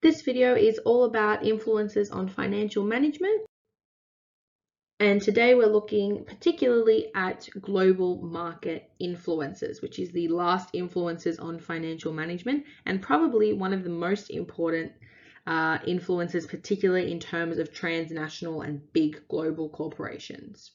This video is all about influences on financial management, and today we're looking particularly at global market influences, which is the last influences on financial management and probably one of the most important influences, particularly in terms of transnational and big global corporations.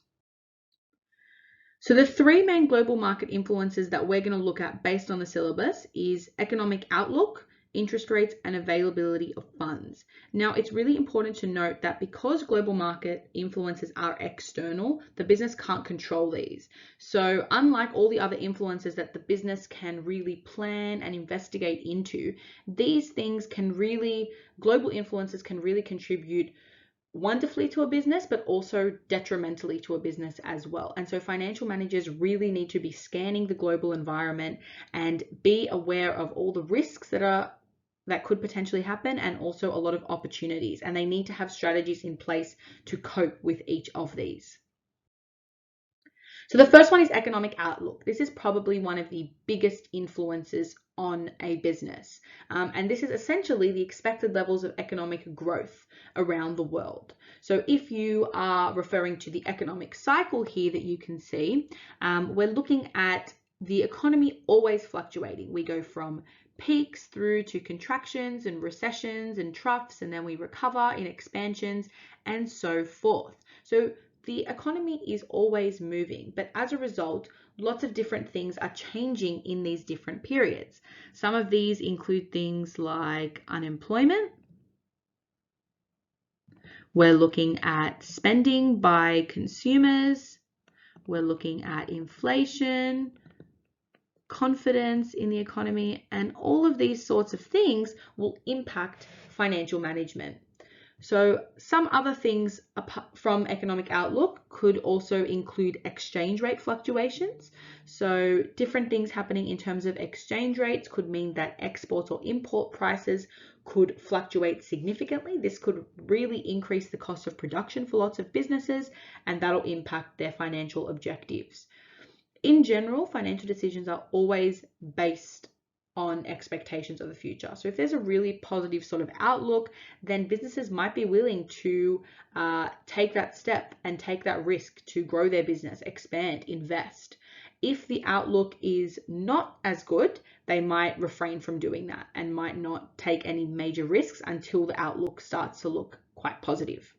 So the three main global market influences that we're going to look at based on the syllabus is economic outlook, interest rates, and availability of funds. Now, it's really important to note that because global market influences are external, the business can't control these. So unlike all the other influences that the business can really plan and investigate into, these things can really, global influences can really contribute wonderfully to a business, but also detrimentally to a business as well. And so financial managers really need to be scanning the global environment and be aware of all the risks that could potentially happen, and also a lot of opportunities. And they need to have strategies in place to cope with each of these. So the first one is economic outlook. This is probably one of the biggest influences on a business. And this is essentially the expected levels of economic growth around the world. So if you are referring to the economic cycle here that you can see, we're looking at the economy always fluctuating. We go from peaks through to contractions and recessions and troughs, and then we recover in expansions and so forth. So the economy is always moving, but as a result, lots of different things are changing in these different periods. Some of these include things like unemployment. We're looking at spending by consumers. We're looking at inflation, confidence in the economy, and all of these sorts of things will impact financial management. So some other things from economic outlook could also include exchange rate fluctuations. So different things happening in terms of exchange rates could mean that export or import prices could fluctuate significantly. This could really increase the cost of production for lots of businesses, and that'll impact their financial objectives. In general, financial decisions are always based on expectations of the future. So if there's a really positive sort of outlook, then businesses might be willing to take that step and take that risk to grow their business, expand, invest. If the outlook is not as good, they might refrain from doing that and might not take any major risks until the outlook starts to look quite positive.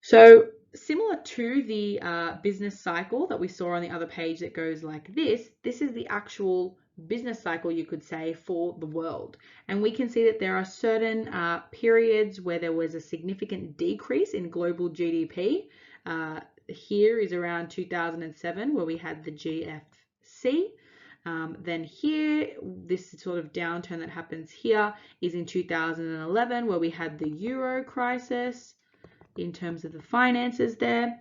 So similar to the business cycle that we saw on the other page that goes like this is the actual business cycle, you could say, for the world. And we can see that there are certain periods where there was a significant decrease in global GDP. Here is around 2007 where we had the GFC. Then here, this sort of downturn that happens here is in 2011 where we had the Euro crisis. In terms of the finances there,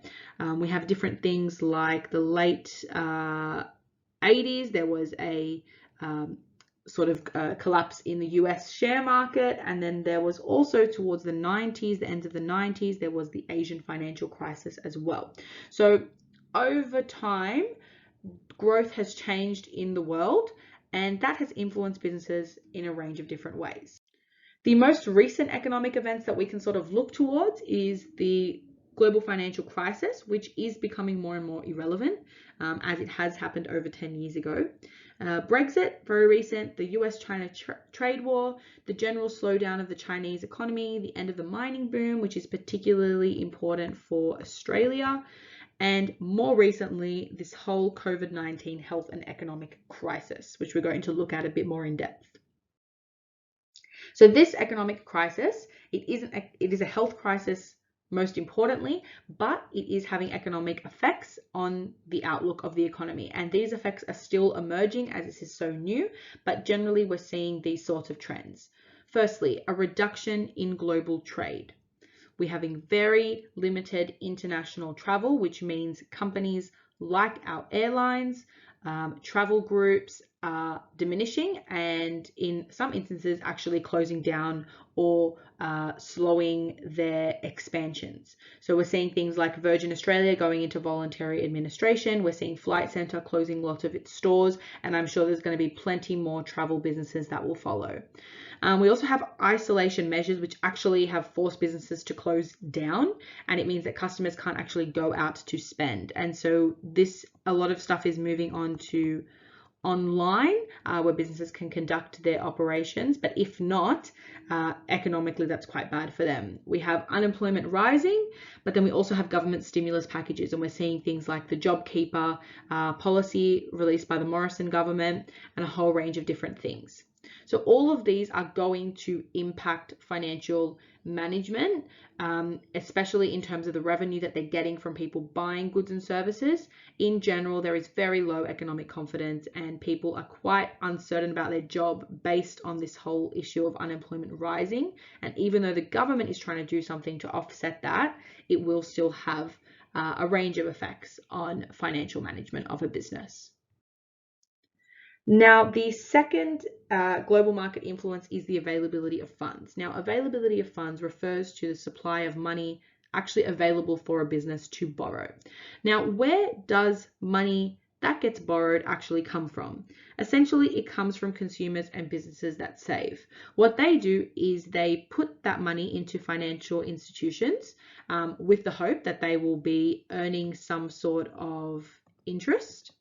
we have different things like the late 80s, there was a sort of collapse in the US share market, and then there was also towards the 90s, the end of the 90s, there was the Asian financial crisis as well. So over time, growth has changed in the world, and that has influenced businesses in a range of different ways. The most recent economic events that we can sort of look towards is the global financial crisis, which is becoming more and more irrelevant, as it has happened over 10 years ago. Brexit, very recent, the US-China trade war, the general slowdown of the Chinese economy, the end of the mining boom, which is particularly important for Australia, and more recently, this whole COVID-19 health and economic crisis, which we're going to look at a bit more in depth. So this economic crisis, it is a health crisis most importantly, but it is having economic effects on the outlook of the economy. And these effects are still emerging as this is so new, but generally we're seeing these sorts of trends. Firstly, a reduction in global trade. We're having very limited international travel, which means companies like our airlines, travel groups, are diminishing, and in some instances actually closing down or slowing their expansions. So we're seeing things like Virgin Australia going into voluntary administration. We're seeing Flight Centre closing lots of its stores, and I'm sure there's going to be plenty more travel businesses that will follow. We also have isolation measures, which actually have forced businesses to close down, and it means that customers can't actually go out to spend. And so a lot of stuff is moving on to online, where businesses can conduct their operations, but if not, economically that's quite bad for them. We have unemployment rising, but then we also have government stimulus packages, and we're seeing things like the JobKeeper policy released by the Morrison government and a whole range of different things. So all of these are going to impact financial management, especially in terms of the revenue that they're getting from people buying goods and services. In general, there is very low economic confidence, and people are quite uncertain about their job based on this whole issue of unemployment rising. And even though the government is trying to do something to offset that, it will still have a range of effects on financial management of a business. Now, the second global market influence is the availability of funds. Now, availability of funds refers to the supply of money actually available for a business to borrow. Now, where does money that gets borrowed actually come from? Essentially, it comes from consumers and businesses that save. What they do is they put that money into financial institutions with the hope that they will be earning some sort of interest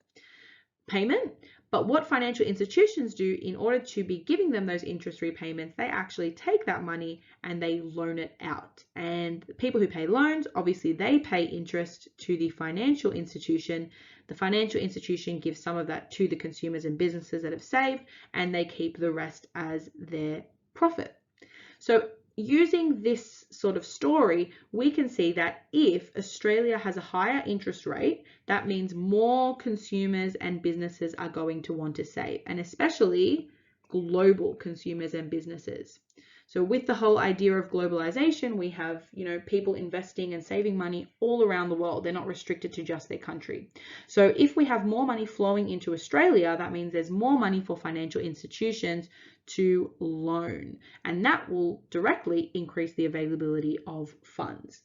payment. But what financial institutions do in order to be giving them those interest repayments, they actually take that money and they loan it out. And people who pay loans, obviously they pay interest to the financial institution. The financial institution gives some of that to the consumers and businesses that have saved, and they keep the rest as their profit. So using this sort of story, we can see that if Australia has a higher interest rate, that means more consumers and businesses are going to want to save, and especially global consumers and businesses. So with the whole idea of globalization, we have, people investing and saving money all around the world. They're not restricted to just their country. So if we have more money flowing into Australia, that means there's more money for financial institutions to loan, and that will directly increase the availability of funds.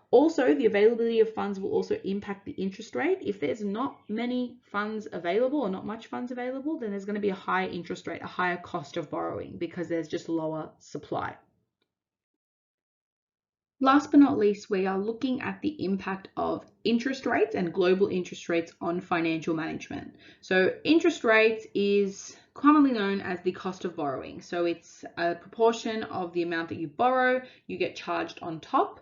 Also, the availability of funds will also impact the interest rate. If there's not many funds available or not much funds available, then there's going to be a higher interest rate, a higher cost of borrowing because there's just lower supply. Last but not least, we are looking at the impact of interest rates and global interest rates on financial management. So interest rates is commonly known as the cost of borrowing. So it's a proportion of the amount that you borrow, you get charged on top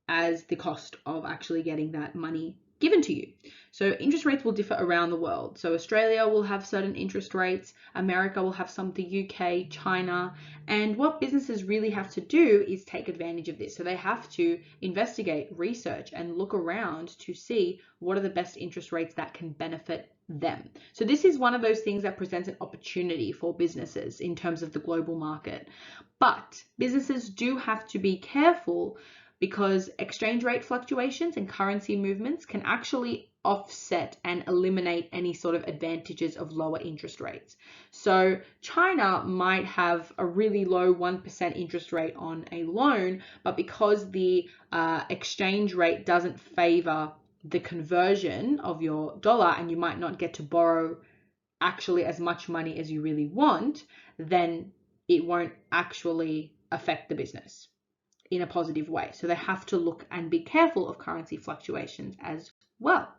as the cost of actually getting that money given to you. So interest rates will differ around the world. So Australia will have certain interest rates, America will have some, the UK, China, and what businesses really have to do is take advantage of this. So they have to investigate, research, and look around to see what are the best interest rates that can benefit them. So this is one of those things that presents an opportunity for businesses in terms of the global market. But businesses do have to be careful because exchange rate fluctuations and currency movements can actually offset and eliminate any sort of advantages of lower interest rates. So China might have a really low 1% interest rate on a loan, but because the exchange rate doesn't favor the conversion of your dollar and you might not get to borrow actually as much money as you really want, then it won't actually affect the business in a positive way. So they have to look and be careful of currency fluctuations as well.